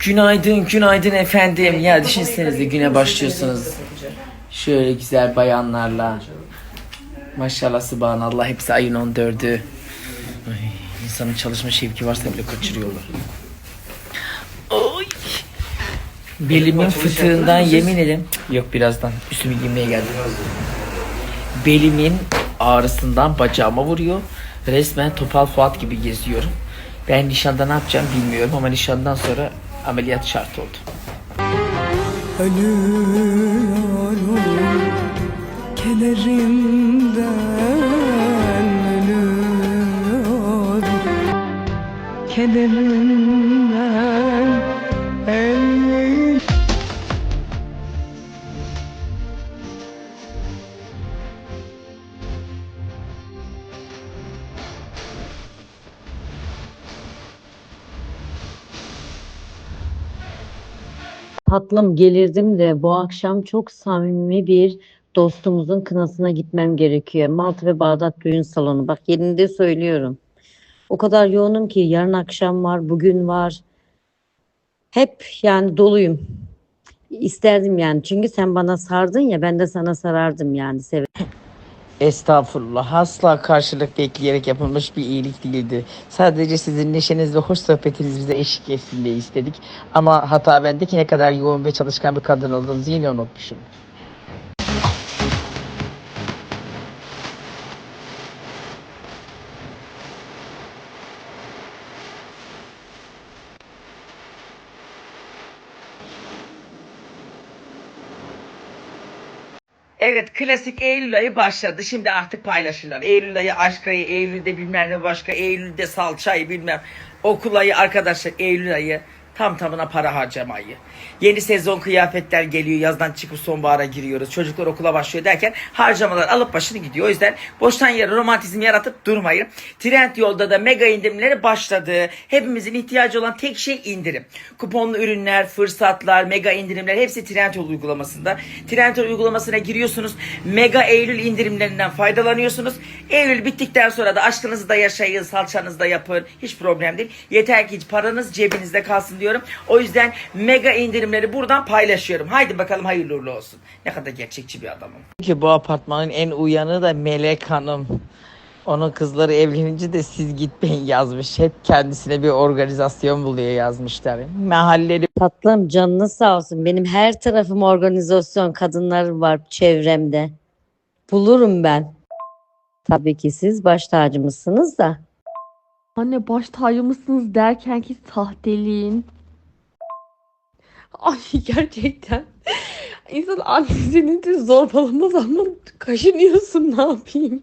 Günaydın, günaydın efendim. Ya düşünsenize güne başlıyorsunuz. Şöyle güzel bayanlarla. Maşallah subhanallah hepsi ayın 14'ü. Ay, insanın çalışma şevki varsa bile kaçırıyorlar. Oy. Belimin fıtığından yemin ederim. Yok birazdan üstümü giymeye geldim. Belimin ağrısından bacağıma vuruyor. Resmen Topal Fuat gibi geziyorum. Ben nişanda ne yapacağım bilmiyorum ama nişandan sonra ameliyat şart oldu. Ölüyorum kederimden, ölüyorum kederimden, Tatlım gelirdim de bu akşam çok samimi bir dostumuzun kınasına gitmem gerekiyor. Malta ve Bağdat Düğün Salonu. Bak yerinde söylüyorum. O kadar yoğunum ki yarın akşam var, bugün var. Hep yani doluyum. İsterdim yani. Çünkü sen bana sardın ya ben de sana sarardım yani. Estağfurullah. Asla karşılık bekleyerek yapılmış bir iyilik değildi. Sadece sizin neşeniz ve hoş sohbetiniz bize eşlik etsin diye istedik. Ama hata bende ki ne kadar yoğun ve çalışkan bir kadın olduğunuzu yine unutmuşum. Evet, klasik Eylül ayı başladı. Şimdi artık paylaşırlar. Eylül ayı aşk ayı, Eylül'de bilmem ne başka, Eylül'de salça ayı bilmem. Okul ayı arkadaşlar, Eylül ayı tam tamına para harcama ayı. Yeni sezon kıyafetler geliyor. Yazdan çıkıp sonbahara giriyoruz. Çocuklar okula başlıyor derken harcamalar alıp başını gidiyor. O yüzden boştan yere romantizm yaratıp durmayın. Trendyol'da da mega indirimleri başladı. Hepimizin ihtiyacı olan tek şey indirim. Kuponlu ürünler, fırsatlar, mega indirimler hepsi Trendyol uygulamasında. Trendyol uygulamasına giriyorsunuz. Mega Eylül indirimlerinden faydalanıyorsunuz. Eylül bittikten sonra da aşkınızı da yaşayın, salçanızı da yapın. Hiç problem değil. Yeter ki paranız cebinizde kalsın diyorum. O yüzden mega indirimleri buradan paylaşıyorum. Haydi bakalım hayırlı uğurlu olsun. Ne kadar gerçekçi bir adamım. Ki bu apartmanın en uyanı da Melek Hanım. Onun kızları evlenince de siz gitmeyin yazmış. Hep kendisine bir organizasyon buluyor yazmışlar. Mahalleli. Tatlım canını sağ olsun. Benim her tarafım organizasyon kadınlar var çevremde. Bulurum ben. Tabii ki siz baş tacımızsınız da. Anne baş tacı mısınız derken ki sahteliğin. Ay gerçekten. İnsan annesini de zorbalamaz ama kaşınıyorsun ne yapayım?